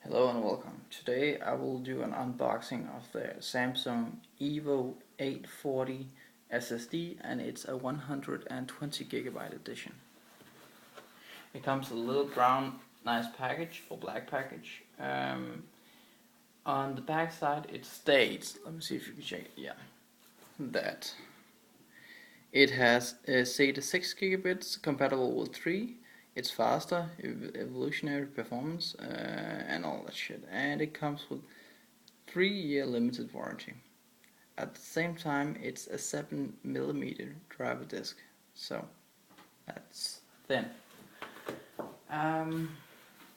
Hello and welcome. Today I will do an unboxing of the Samsung Evo 840 SSD, and it's a 120GB edition. It comes with a little brown nice package or black package. On the back side it states, let me see if you can check it, yeah, that it has SATA 6 gigabits compatible with 3. It's faster, evolutionary performance, and all that shit. And it comes with 3-year limited warranty. At the same time, it's a 7mm driver disc, so that's thin.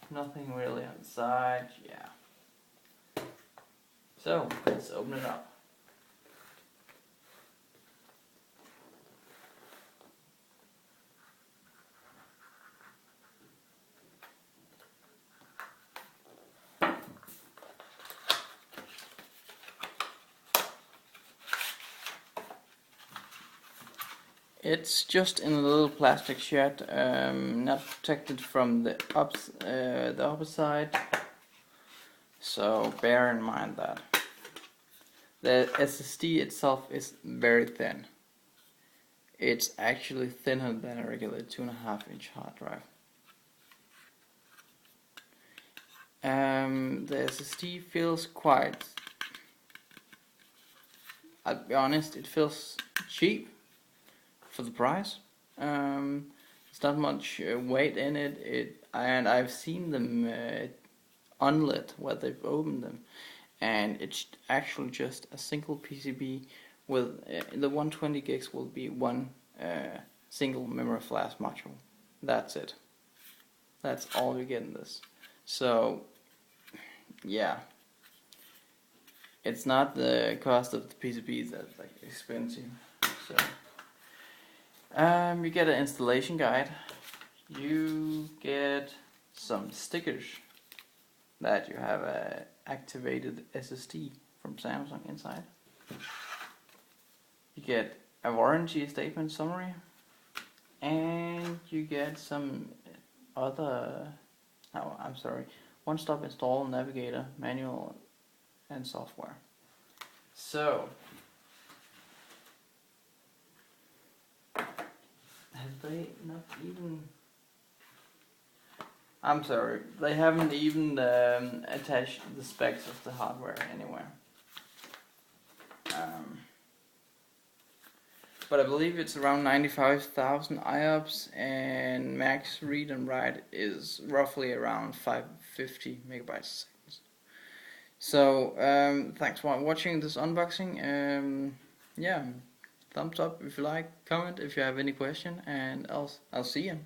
Nothing really inside, yeah. So let's open it up. It's just in a little plastic shed, not protected from the upper side, so bear in mind that. The SSD itself is very thin. It's actually thinner than a regular 2.5-inch hard drive. The SSD feels quite, I'll be honest, it feels cheap for the price. There's not much weight in it. And I've seen them unlit where they've opened them, and it's actually just a single PCB with the 120 gigs will be one single memory flash module. That's it. That's all you get in this. So yeah, it's not the cost of the PCBs that's like expensive. So you get an installation guide. You get some stickers that you have a activated SSD from Samsung inside. You get a warranty statement summary, and you get some other, one-stop install, navigator, manual, and software. So have they not even, they haven't even attached the specs of the hardware anywhere. But I believe it's around 95,000 IOPS, and max read and write is roughly around 550 megabytes a second. So thanks for watching this unboxing. Yeah, thumbs up if you like, comment if you have any question, and I'll see you.